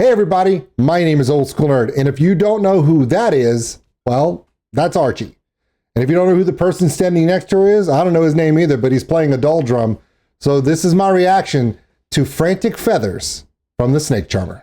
Hey everybody, my name is Old School Nerd, and if you don't know who that is, well, that's Archy. And if you don't know who the person standing next to her is, I don't know his name either, but he's playing a dull drum. So this is my reaction to Frantic Feathers from TheSnakeCharmer.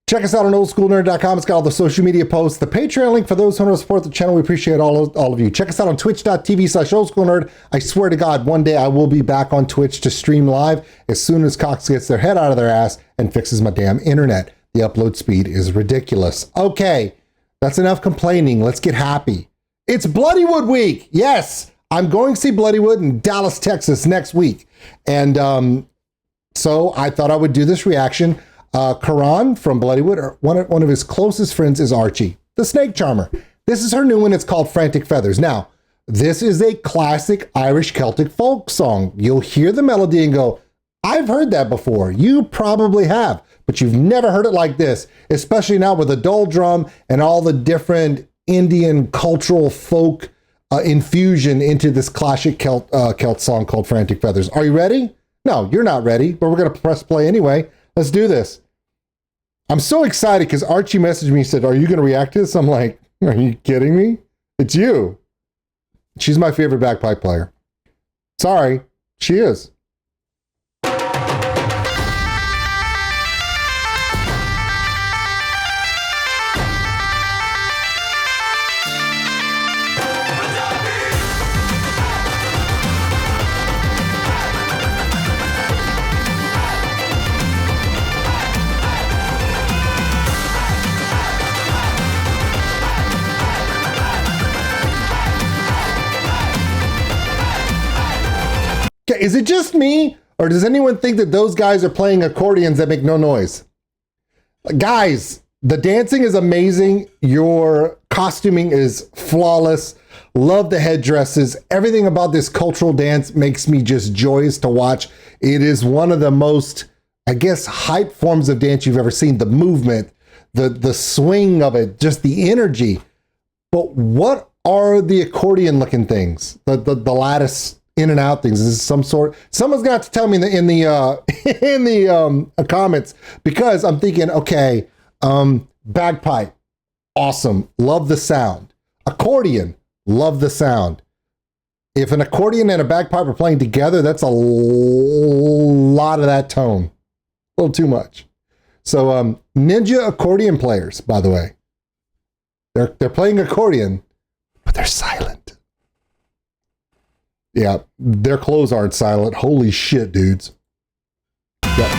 Check us out on OLDSKULNERD.com. It's got all the social media posts, the Patreon link for those who want to support the channel. We appreciate all of you. Check us out on twitch.tv/OLDSKULNERD. I swear to God, one day I will be back on Twitch to stream live as soon as Cox gets their head out of their ass and fixes my damn internet. The upload speed is ridiculous. Okay, that's enough complaining. Let's get happy. It's Bloodywood week. Yes, I'm going to see Bloodywood in Dallas, Texas next week. And so I thought I would do this reaction. Karan from Bloodywood, one of his closest friends is Archy, TheSnakeCharmer. This is her new one. It's called Frantic Feathers. Now, this is a classic Irish Celtic folk song. You'll hear the melody and go, I've heard that before. You probably have, but you've never heard it like this, especially now with the dull drum and all the different Indian cultural folk infusion into this classic Celt song called Frantic Feathers. Are you ready? No, you're not ready, but we're going to press play anyway. Let's do this. I'm so excited because Archie messaged me and said, are you going to react to this? I'm like, are you kidding me? It's you. She's my favorite bagpipe player. Sorry, she is. Is it just me, or does anyone think that those guys are playing accordions that make no noise? Guys, the dancing is amazing. Your costuming is flawless. Love the headdresses. Everything about this cultural dance makes me just joyous to watch. It is one of the most, I guess, hype forms of dance you've ever seen. The movement, the swing of it, just the energy. But what are the accordion looking things? The lattice in and out things. Is this some sort? Someone's got to tell me in the comments, because I'm thinking, okay, bagpipe, awesome, love the sound. Accordion, love the sound. If an accordion and a bagpipe are playing together, that's a lot of that tone, a little too much. So ninja accordion players, by the way, they're playing accordion, but they're silent. Yeah, their clothes aren't silent. Holy shit, dudes. Yep.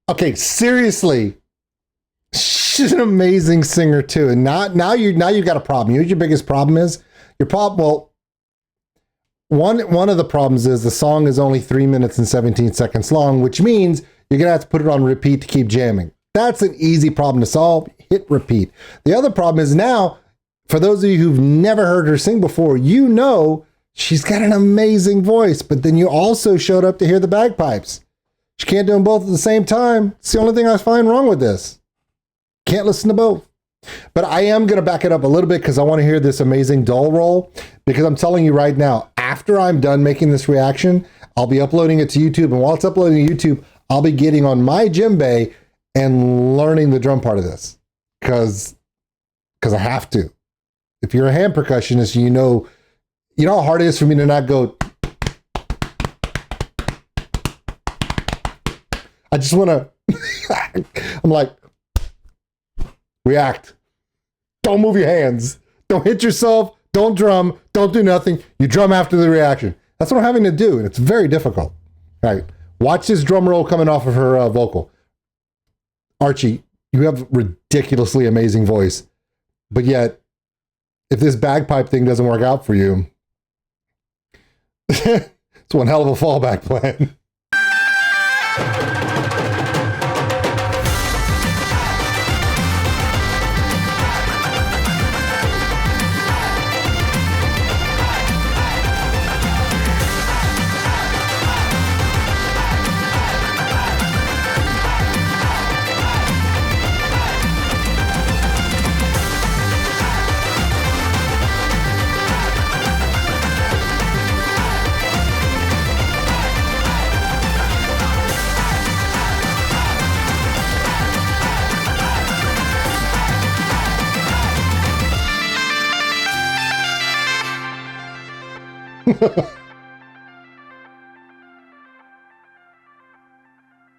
Okay, seriously, she's an amazing singer too. And now you've got a problem. You know what your biggest problem is? Your problem, well, one of the problems is the song is only 3 minutes and 17 seconds long, which means you're going to have to put it on repeat to keep jamming. That's an easy problem to solve. Hit repeat. The other problem is now, for those of you who've never heard her sing before, you know she's got an amazing voice, but then you also showed up to hear the bagpipes. She can't do them both at the same time. It's the only thing I find wrong with this. Can't listen to both. But I am going to back it up a little bit because I want to hear this amazing dull roll, because I'm telling you right now, after I'm done making this reaction, I'll be uploading it to YouTube. And while it's uploading to YouTube, I'll be getting on my djembe and learning the drum part of this because I have to. If you're a hand percussionist, you know how hard it is for me to not go. I just want to, I'm like, react. Don't move your hands. Don't hit yourself. Don't drum. Don't do nothing. You drum after the reaction. That's what I'm having to do, and it's very difficult. All right, watch this drum roll coming off of her vocal. Archie, you have a ridiculously amazing voice, but yet, if this bagpipe thing doesn't work out for you, it's one hell of a fallback plan.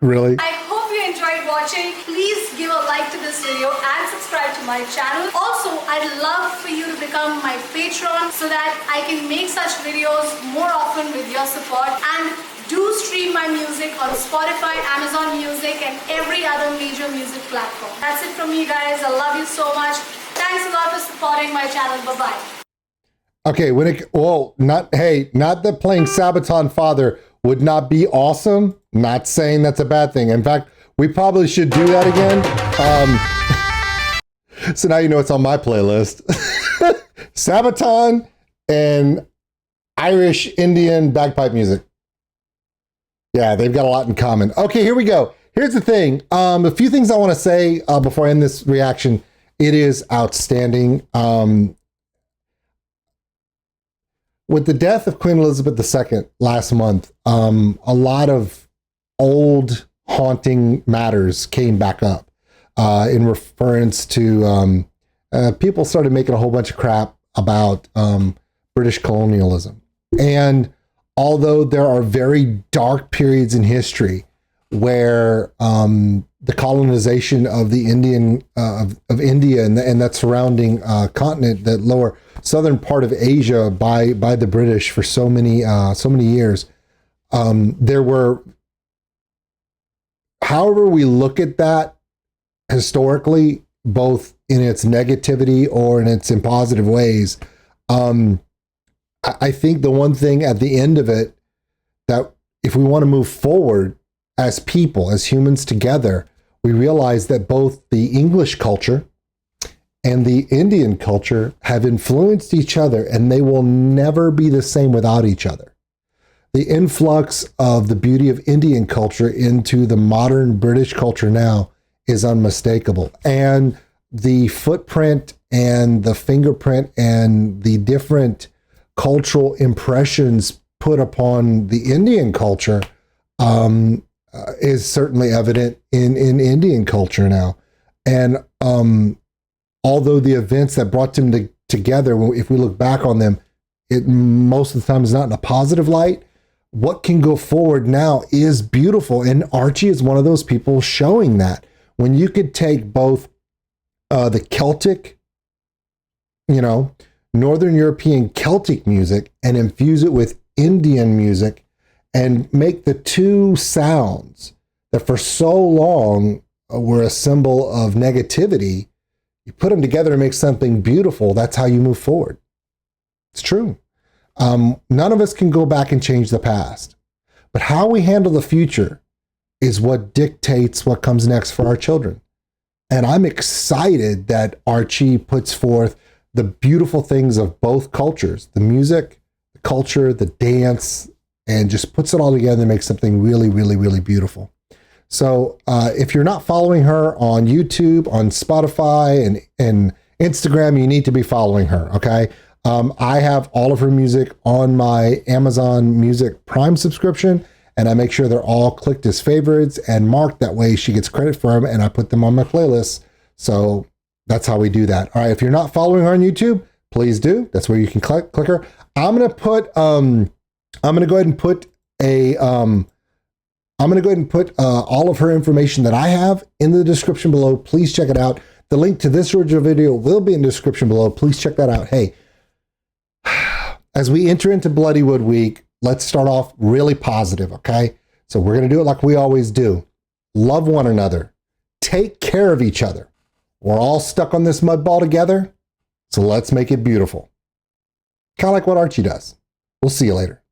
Really? I hope you enjoyed watching. Please give a like to this video and subscribe to my channel. Also, I'd love for you to become my patron so that I can make such videos more often with your support, and do stream my music on Spotify, Amazon Music, and every other major music platform. That's it from me, guys. I love you so much. Thanks a lot for supporting my channel. Bye-bye. Okay, not that playing Sabaton Father would not be awesome. Not saying that's a bad thing. In fact, we probably should do that again. So now you know it's on my playlist. Sabaton and Irish Indian bagpipe music. Yeah, they've got a lot in common. Okay, here we go. Here's the thing. A few things I want to say before I end this reaction. It is outstanding. With the death of Queen Elizabeth II last month, a lot of old haunting matters came back up in reference to people started making a whole bunch of crap about British colonialism. And although there are very dark periods in history where the colonization of the Indian of India and that surrounding continent, that lower southern part of Asia by the British for so many years, there were, however we look at that historically, both in its negativity or in its in positive ways, I think the one thing at the end of it, that if we want to move forward as people, as humans together, we realize that both the English culture and the Indian culture have influenced each other, and they will never be the same without each other. The influx of the beauty of Indian culture into the modern British culture now is unmistakable. And the footprint and the fingerprint and the different cultural impressions put upon the Indian culture is certainly evident in Indian culture now. And although the events that brought them together, if we look back on them, it most of the time is not in a positive light. What can go forward now is beautiful. And Archie is one of those people showing that. When you could take both the Celtic, Northern European Celtic music and infuse it with Indian music and make the two sounds that for so long were a symbol of negativity, you put them together and make something beautiful. That's how you move forward. It's true. None of us can go back and change the past, but how we handle the future is what dictates what comes next for our children. And I'm excited that Archy puts forth the beautiful things of both cultures, the music, the culture, the dance, and just puts it all together and makes something really, really, really beautiful. So if you're not following her on YouTube, on Spotify, and Instagram, you need to be following her, okay? I have all of her music on my Amazon Music Prime subscription, and I make sure they're all clicked as favorites and marked. That way she gets credit for them, and I put them on my playlist. So that's how we do that. All right, if you're not following her on YouTube, please do. That's where you can click her. I'm gonna go ahead and put all of her information that I have in the description below. Please check it out. The link to this original video will be in the description below. Please check that out. Hey, as we enter into Bloodywood Week, let's start off really positive, okay? So we're going to do it like we always do. Love one another. Take care of each other. We're all stuck on this mud ball together, so let's make it beautiful. Kind of like what Archy does. We'll see you later.